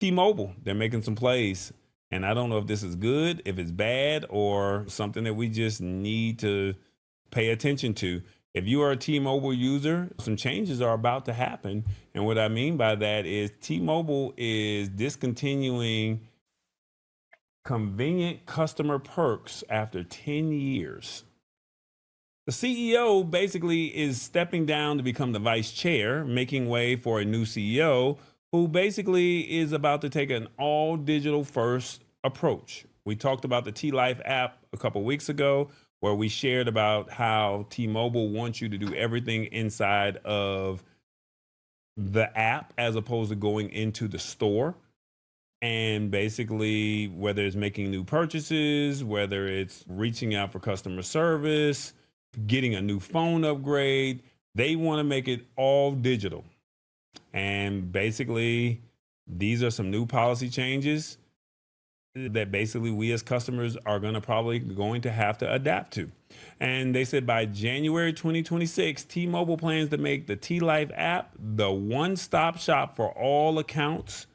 T-Mobile, they're making some plays. And I don't know if this is good, if it's bad, or something that we just need to pay attention to. If you are a T-Mobile user, some changes are about to happen. And what I mean by that is T-Mobile is discontinuing convenient customer perks after 10 years. The CEO basically is stepping down to become the vice chair, making way for a new CEO who basically is about to take an all digital first approach. We talked about the T Life app a couple weeks ago, where we shared about how T Mobile wants you to do everything inside of the app as opposed to going into the store. And basically, whether it's making new purchases, whether it's reaching out for customer service, getting a new phone upgrade, they want to make it all digital. And basically, these are some new policy changes that basically we as customers are going to have to adapt to. And they said by January 2026, T-Mobile plans to make the T-Life app the one-stop shop for all accounts,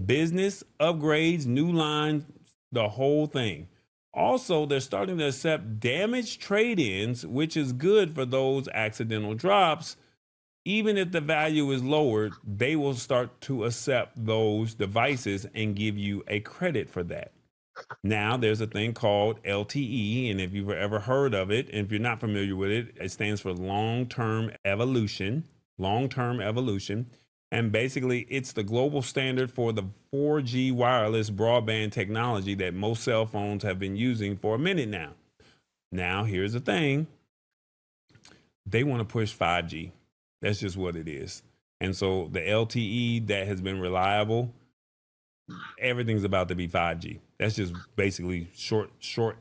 business, upgrades, new lines, the whole thing. Also, they're starting to accept damaged trade-ins, which is good for those accidental drops. Even if the value is lowered, they will start to accept those devices and give you a credit for that. Now, there's a thing called LTE, and if you've ever heard of it, and if you're not familiar with it, it stands for long-term evolution. Long-term evolution. And basically, it's the global standard for the 4G wireless broadband technology that most cell phones have been using for a minute now. Now, here's the thing. They want to push 5G. That's just what it is. And so the LTE that has been reliable, everything's about to be 5G. That's just basically short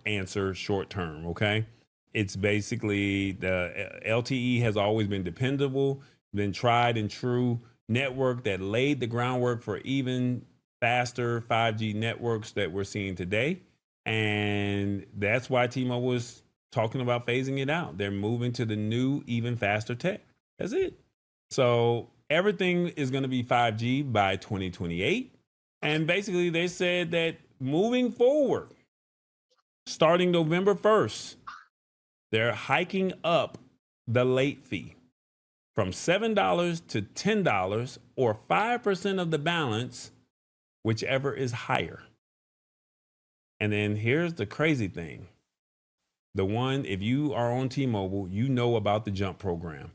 answer, short term, okay? It's basically the LTE has always been dependable, been tried and true network that laid the groundwork for even faster 5G networks that we're seeing today. And that's why T-Mobile is talking about phasing it out. They're moving to the new, even faster tech. That's it. So everything is going to be 5G by 2028. And basically, they said that moving forward, starting November 1st, they're hiking up the late fee from $7 to $10 or 5% of the balance, whichever is higher. And then here's the crazy thing. If you are on T-Mobile, you know about the Jump program.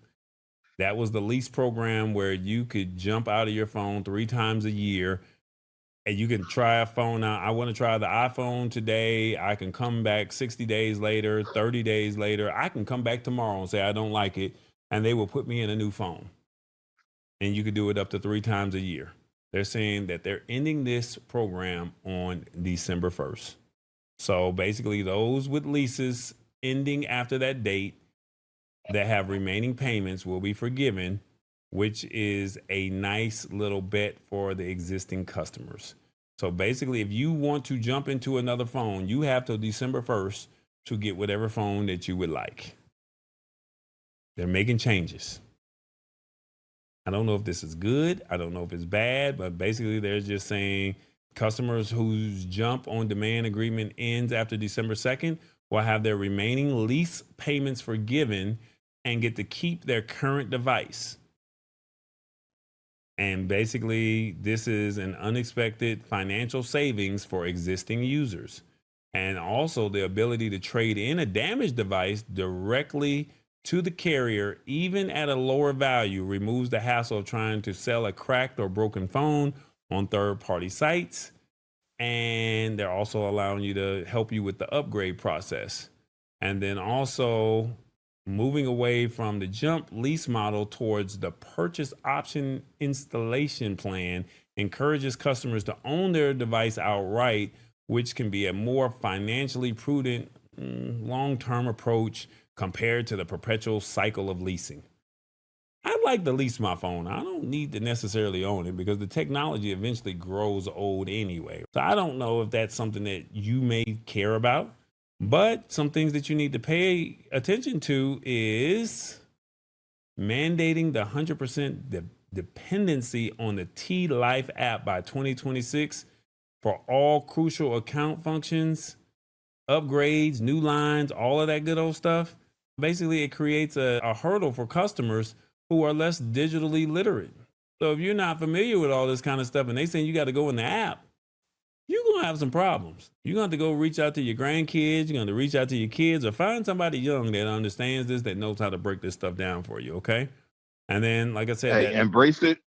That was the lease program where you could jump out of your phone 3 times a year and you can try a phone out. I want to try the iPhone today. I can come back 60 days later, 30 days later. I can come back tomorrow and say I don't like it, and they will put me in a new phone. And you could do it up to 3 times a year. They're saying that they're ending this program on December 1st. So basically, those with leases ending after that date that have remaining payments will be forgiven, which is a nice little bet for the existing customers. So basically, if you want to jump into another phone, you have till December 1st to get whatever phone that you would like. They're making changes. I don't know if this is good. I don't know if it's bad, but basically they're just saying customers whose jump on demand agreement ends after December 2nd will have their remaining lease payments forgiven and get to keep their current device. And basically, this is an unexpected financial savings for existing users. And also the ability to trade in a damaged device directly to the carrier, even at a lower value, removes the hassle of trying to sell a cracked or broken phone on third-party sites. And they're also allowing you to help you with the upgrade process. And then also moving away from the jump lease model towards the purchase option installation plan encourages customers to own their device outright, which can be a more financially prudent long-term approach compared to the perpetual cycle of leasing. I like to lease my phone. I don't need to necessarily own it because the technology eventually grows old anyway. So I don't know if that's something that you may care about, but some things that you need to pay attention to is mandating the 100% dependency on the T Life app by 2026 for all crucial account functions, upgrades, new lines, all of that good old stuff. Basically, it creates a hurdle for customers who are less digitally literate. So if you're not familiar with all this kind of stuff and they say you got to go in the app, you're going to have some problems. You're going to have to go reach out to your grandkids. You're going to reach out to your kids or find somebody young that understands this, that knows how to break this stuff down for you. Okay. And then, like I said, Hey, embrace it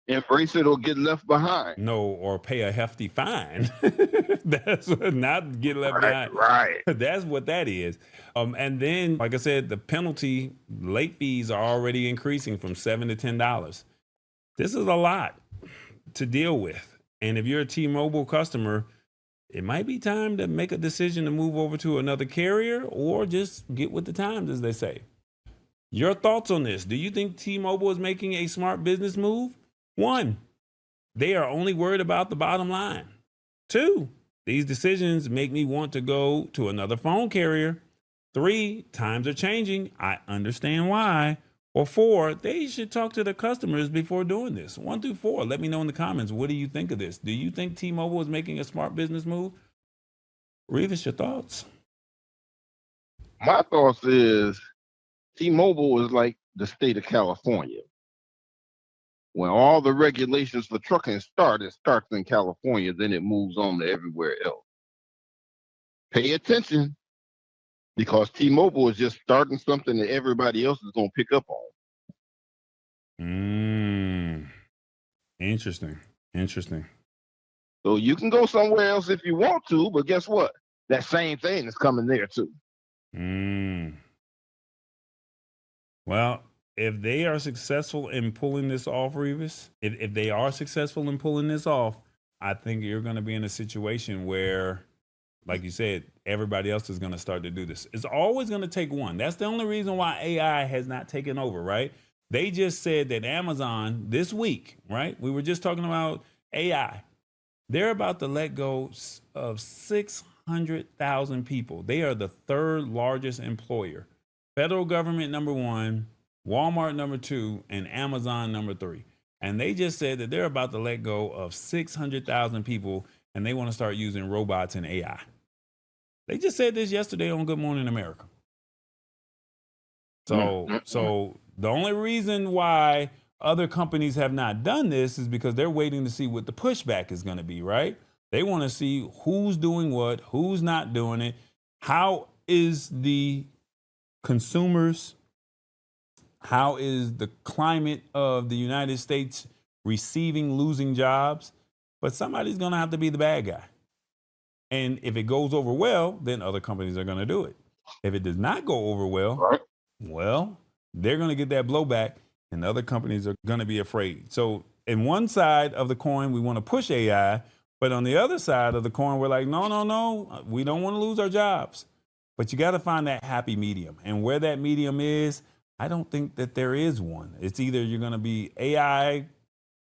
or get left behind. no, or pay a hefty fine. That's not get left Right, behind. right. That's what that is. And then, like I said, the penalty late fees are already increasing from $7 to $10. This is a lot to deal with. And if you're a T-Mobile customer, it might be time to make a decision to move over to another carrier or just get with the times, as they say. Your thoughts on this? Do you think T-Mobile is making a smart business move? 1, they are only worried about the bottom line. 2, these decisions make me want to go to another phone carrier. 3, times are changing. I understand why. Or 4, they should talk to the customers before doing this. 1 through 4, let me know in the comments. What do you think of this? Do you think T-Mobile is making a smart business move? Revis, your thoughts? My thoughts is T-Mobile is like the state of California. When all the regulations for trucking start, it starts in California, then it moves on to everywhere else. Pay attention, because T-Mobile is just starting something that everybody else is going to pick up on. Interesting. So you can go somewhere else if you want to, but guess what? That same thing is coming there too. Well, if they are successful in pulling this off, Revis, if they are successful in pulling this off, I think you're going to be in a situation where, like you said, everybody else is going to start to do this. It's always going to take one. That's the only reason why AI has not taken over, right? They just said that Amazon this week, right? We were just talking about AI. They're about to let go of 600,000 people. They are the 3rd largest employer. Federal government number 1, Walmart number 2, and Amazon number 3. And they just said that they're about to let go of 600,000 people and they want to start using robots and AI. They just said this yesterday on Good Morning America. So the only reason why other companies have not done this is because they're waiting to see what the pushback is going to be, right? They want to see who's doing what, who's not doing it. How is the consumers, how is the climate of the United States receiving losing jobs? But somebody's going to have to be the bad guy. And if it goes over well, then other companies are going to do it. If it does not go over well, well, they're going to get that blowback and other companies are going to be afraid. So in one side of the coin, we want to push AI, but on the other side of the coin, we're like, no, we don't want to lose our jobs. But you got to find that happy medium. And where that medium is, I don't think that there is one. It's either you're going to be AI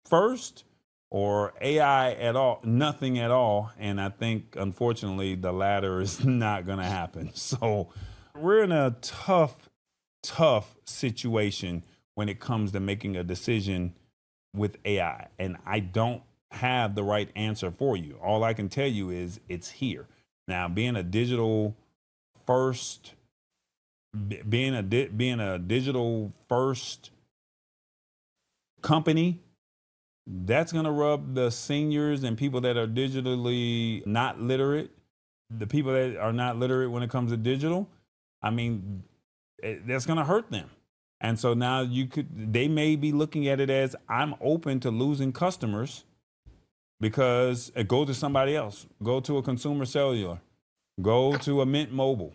first or AI at all, nothing at all. And I think, unfortunately, the latter is not going to happen. So we're in a tough situation when it comes to making a decision with AI. And I don't have the right answer for you. All I can tell you is it's here. Now, being a digital first company, that's going to rub the seniors and people that are digitally not literate, the people that are not literate when it comes to digital. I mean, that's going to hurt them. And so now they may be looking at it as, I'm open to losing customers because go to somebody else, go to a consumer cellular, go to a Mint Mobile,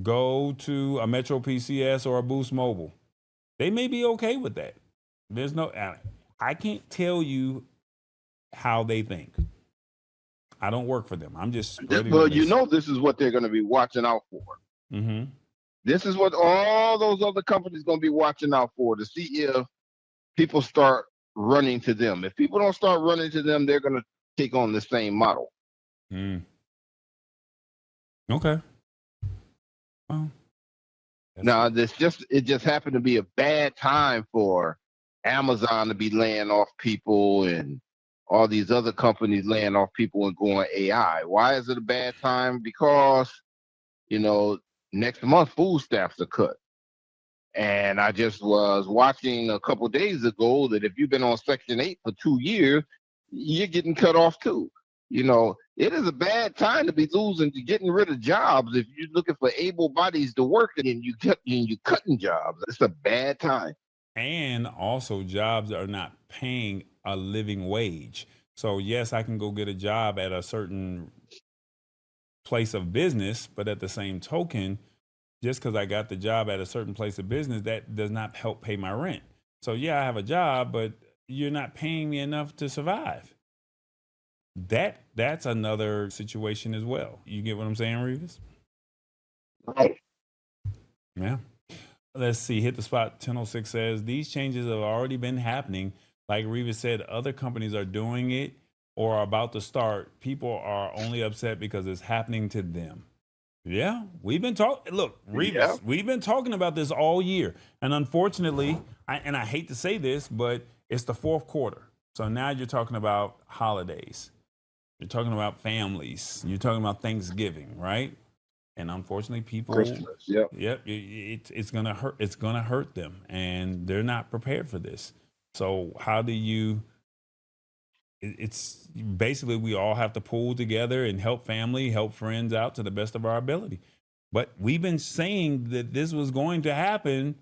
go to a Metro PCS or a Boost Mobile. They may be okay with that. I can't tell you how they think. I don't work for them. I'm just spreading. Well, this is what they're going to be watching out for. Mm-hmm. This is what all those other companies going to be watching out for, to see if people start running to them. If people don't start running to them, they're going to take on the same model. Okay. Well, now, it just happened to be a bad time for Amazon to be laying off people and all these other companies laying off people and going AI. Why is it a bad time? Because, you know, next month food stamps are cut. And I just was watching a couple days ago that if you've been on Section 8 for 2 years, you're getting cut off too. You know, it is a bad time to be getting rid of jobs if you're looking for able bodies to work and you cutting jobs. It's a bad time. And also, jobs are not paying a living wage. So, yes, I can go get a job at a certain place of business, but at the same token, just because I got the job at a certain place of business, that does not help pay my rent. So, yeah, I have a job, but you're not paying me enough to survive. That's another situation as well. You get what I'm saying, Revis? Right. Yeah. Let's see. Hit the spot 1006 says these changes have already been happening. Like Revis said, other companies are doing it or are about to start. People are only upset because it's happening to them. Yeah, we've been talking. Look, Revis, Yeah. we've been talking about this all year, and unfortunately, I hate to say this, but it's the fourth quarter. So now you're talking about holidays. You're talking about families. You're talking about Thanksgiving, right? And unfortunately, people, Christmas. Yep. yep, it's gonna hurt. It's gonna hurt them, and they're not prepared for this. So how do you? It's basically we all have to pull together and help family, help friends out to the best of our ability. But we've been saying that this was going to happen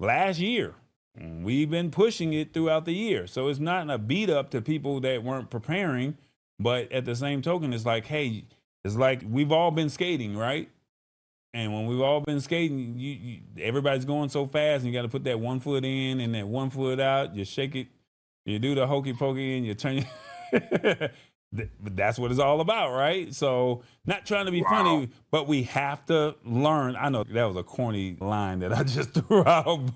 last year. We've been pushing it throughout the year. So it's not a beat up to people that weren't preparing. But at the same token, it's like, hey, it's like we've all been skating, right? And when we've all been skating, everybody's going so fast, and you got to put that one foot in and that one foot out. You shake it, you do the hokey pokey, and you turn. That's what it's all about, right? So, not trying to be funny, but we have to learn. I know that was a corny line that I just threw out,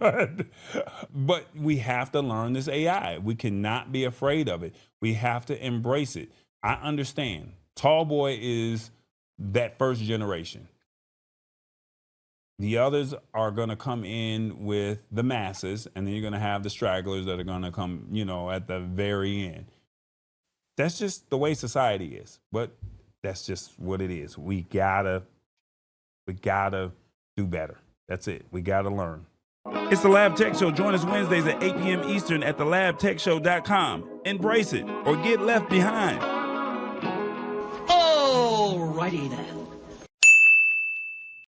but we have to learn this AI. We cannot be afraid of it. We have to embrace it. I understand. Tallboy is that first generation. The others are going to come in with the masses, and then you're going to have the stragglers that are going to come, at the very end. That's just the way society is, but that's just what it is. We gotta do better. That's it. We gotta learn. It's the Lab Tech Show. Join us Wednesdays at 8 p.m. Eastern at thelabtechshow.com. Embrace it or get left behind. Alrighty then.